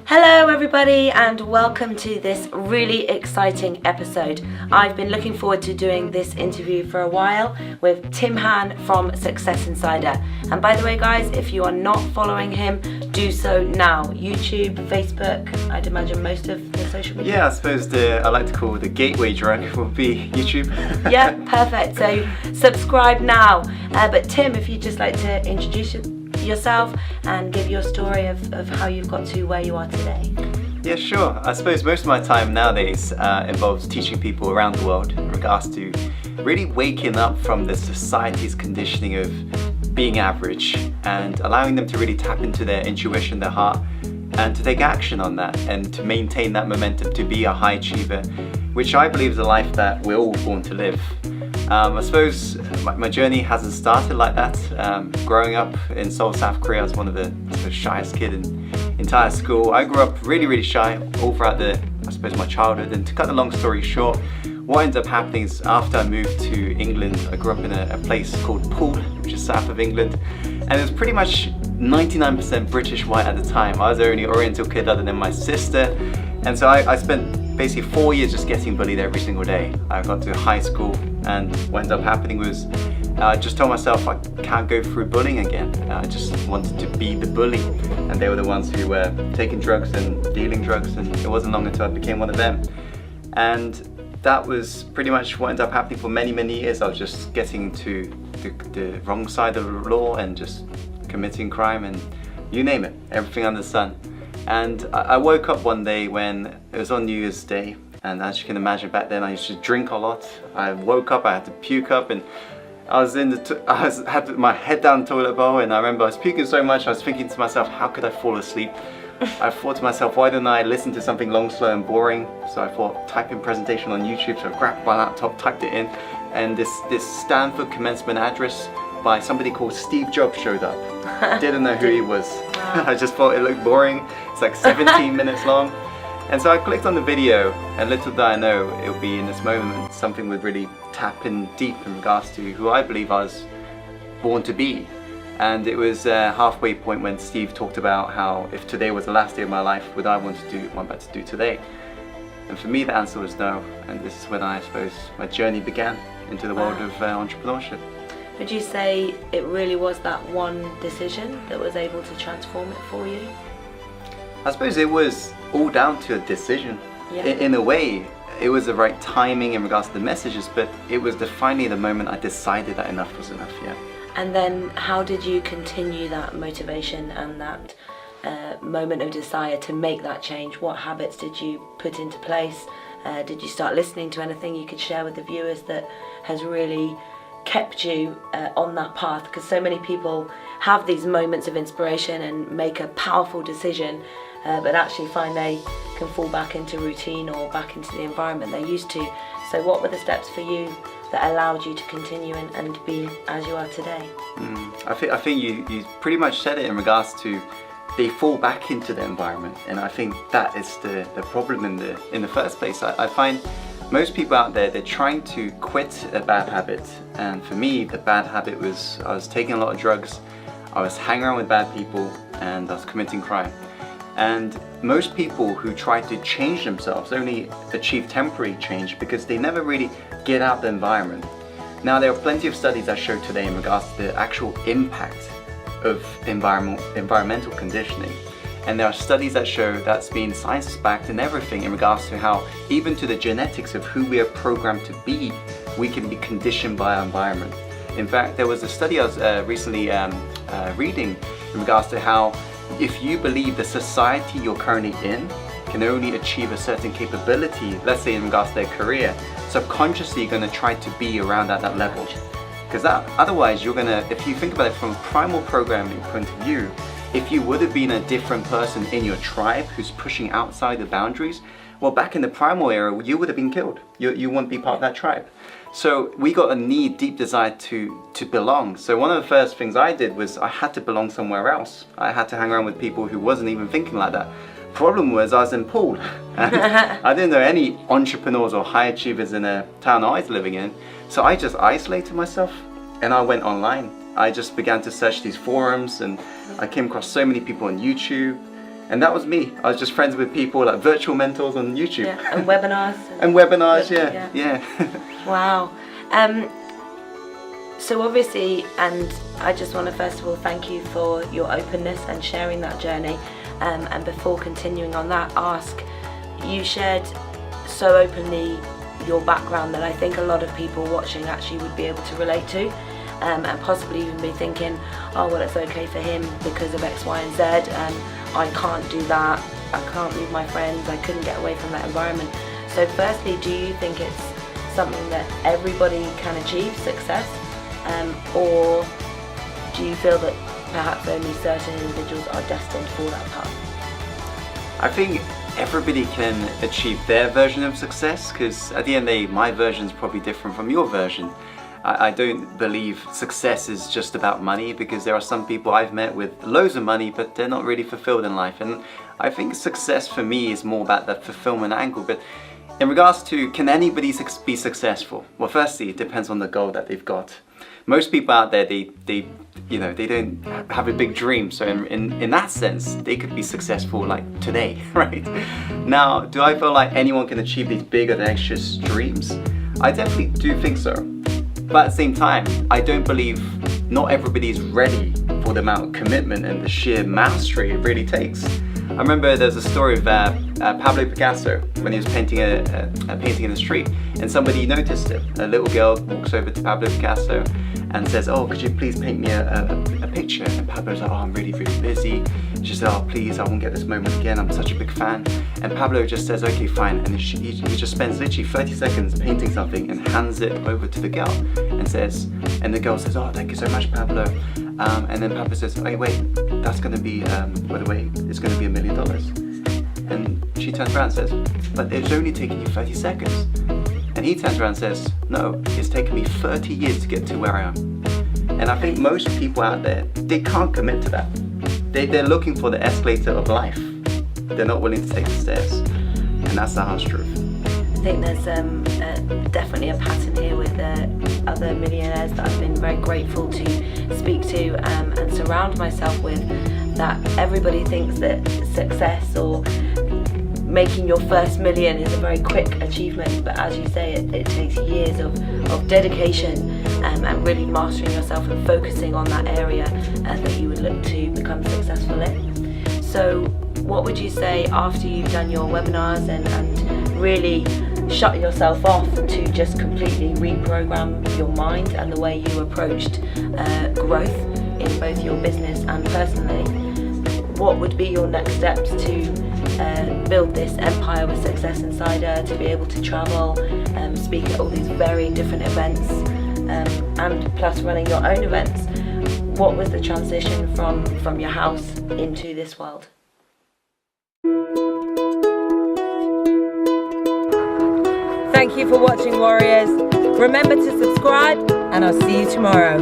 Hello everybody and welcome to this really exciting episode. I've been looking forward to doing this interview for a while with Tim Han from Success Insider. And by the way guys, if you are not following him, do so now. YouTube, Facebook, I'd imagine most of the social media. Yeah, I suppose I like to call the gateway drug would be YouTube. Yeah, perfect. So subscribe now. But Tim, if you'd just like to introduce yourself and give your story of how you've got to where you are today. Yeah, sure. I suppose most of my time nowadays involves teaching people around the world in regards to really waking up from the society's conditioning of being average and allowing them to really tap into their intuition, their heart, and to take action on that and to maintain that momentum to be a high achiever, which I believe is a life that we're all born to live. I suppose my journey hasn't started like that. Growing up in Seoul, South Korea, I was one of the shyest kid in entire school. I grew up really shy all throughout my childhood. And to cut the long story short, what ended up happening is after I moved to England, I grew up in a place called Poole, which is south of England. And it was pretty much 99% British white at the time. I was the only Oriental kid other than my sister. And so I spent basically 4 years just getting bullied every single day. I got to high school and what ended up happening was I just told myself I can't go through bullying again. I just wanted to be the bully, and they were the ones who were taking drugs and dealing drugs, and it wasn't long until I became one of them. And that was pretty much what ended up happening for many years. I was just getting to the wrong side of the law and just committing crime and you name it, everything under the sun. And I woke up one day when it was on New Year's Day, and as you can imagine back then I used to drink a lot. I woke up, I had to puke up, and I had my head down the toilet bowl, and I remember I was puking so much I was thinking to myself, how could I fall asleep? I thought to myself, why don't I listen to something long, slow and boring? So I thought, type in presentation on YouTube. So I grabbed my laptop, typed it in, and this Stanford commencement address by somebody called Steve Jobs showed up. Didn't know who he was. I just thought it looked boring. It's like 17 minutes long. And so I clicked on the video, and little did I know it would be in this moment something would really tap in deep in regards to who I believe I was born to be. And it was a halfway point when Steve talked about how if today was the last day of my life, would I want to do what I'm about to do today? And for me the answer was no, and this is when I suppose my journey began into the world of entrepreneurship. Would you say it really was that one decision that was able to transform it for you? I suppose it was all down to a decision. Yeah. In a way, it was the right timing in regards to the messages, but it was finally the moment I decided that enough was enough, yeah. And then how did you continue that motivation and that moment of desire to make that change? What habits did you put into place? Did you start listening to anything you could share with the viewers that has really kept you on that path? Because so many people have these moments of inspiration and make a powerful decision, but actually find they can fall back into routine or back into the environment they're used to. So what were the steps for you that allowed you to continue and be as you are today? I think you pretty much said it in regards to they fall back into the environment, and I think that is the problem in the first place. I find most people out there, they're trying to quit a bad habit, and for me the bad habit was I was taking a lot of drugs, I was hanging around with bad people, and I was committing crime. And most people who try to change themselves only achieve temporary change because they never really get out the environment. Now there are plenty of studies that show today in regards to the actual impact of environmental conditioning. And there are studies that show that's been science-backed and everything in regards to how even to the genetics of who we are programmed to be, we can be conditioned by our environment. In fact, there was a study I was recently reading in regards to how if you believe the society you're currently in can only achieve a certain capability, let's say in regards to their career, subconsciously you're going to try to be around at that level. Because otherwise you're going to, if you think about it from a primal programming point of view, if you would have been a different person in your tribe who's pushing outside the boundaries, well, back in the primal era, you would have been killed. You wouldn't be part of that tribe. So we got a deep desire to belong. So one of the first things I did was I had to belong somewhere else. I had to hang around with people who wasn't even thinking like that. Problem was I was in Poole. I didn't know any entrepreneurs or high achievers in a town I was living in. So I just isolated myself and I went online. I just began to search these forums, and I came across so many people on YouTube. And that was me. I was just friends with people, like virtual mentors on YouTube. Yeah, and webinars. And webinars, yeah. Wow. So obviously, and I just want to first of all thank you for your openness and sharing that journey. And before continuing on that, ask, you shared so openly your background that I think a lot of people watching actually would be able to relate to, and possibly even be thinking, oh well, it's okay for him because of X, Y and Z, and I can't do that, I can't leave my friends, I couldn't get away from that environment. So firstly, do you think it's something that everybody can achieve, success, or do you feel that perhaps only certain individuals are destined for that path? I think everybody can achieve their version of success, because at the end of the day, my version is probably different from your version. I don't believe success is just about money, because there are some people I've met with loads of money but they're not really fulfilled in life, and I think success for me is more about the fulfillment angle. But in regards to can anybody be successful, well, firstly it depends on the goal that they've got. Most people out there, they don't have a big dream, so in that sense they could be successful like today, right? Now, do I feel like anyone can achieve these big or audacious dreams? I definitely do think so. But at the same time, I don't believe not everybody's ready for the amount of commitment and the sheer mastery it really takes. I remember there's a story of Pablo Picasso when he was painting a painting in the street, and somebody noticed it. A little girl walks over to Pablo Picasso and says, oh, could you please paint me a picture? And Pablo's like, oh, I'm really, really busy. She said, oh, please, I won't get this moment again. I'm such a big fan. And Pablo just says, okay, fine. And he just spends literally 30 seconds painting something and hands it over to the girl and says, and the girl says, oh, thank you so much, Pablo. And then Pablo says, hey, wait, that's going to be, by the way, it's going to be $1 million. And she turns around and says, but it's only taken you 30 seconds. And he turns around and says, no, it's taken me 30 years to get to where I am. And I think most people out there, they can't commit to that. They're looking for the escalator of life. They're not willing to take the stairs. And that's the harsh truth. I think there's definitely a pattern here with other millionaires that I've been very grateful to speak to and surround myself with, that everybody thinks that success or making your first million is a very quick achievement, but as you say, it takes years of dedication and really mastering yourself and focusing on that area that you would look to become successful in. So what would you say after you've done your webinars and really shut yourself off to just completely reprogram your mind and the way you approached growth in both your business and personally? What would be your next steps to build this empire with Success Insider, to be able to travel, speak at all these very different events, and plus running your own events? What was the transition from your house into this world? Thank you for watching, warriors. Remember to subscribe, and I'll see you tomorrow.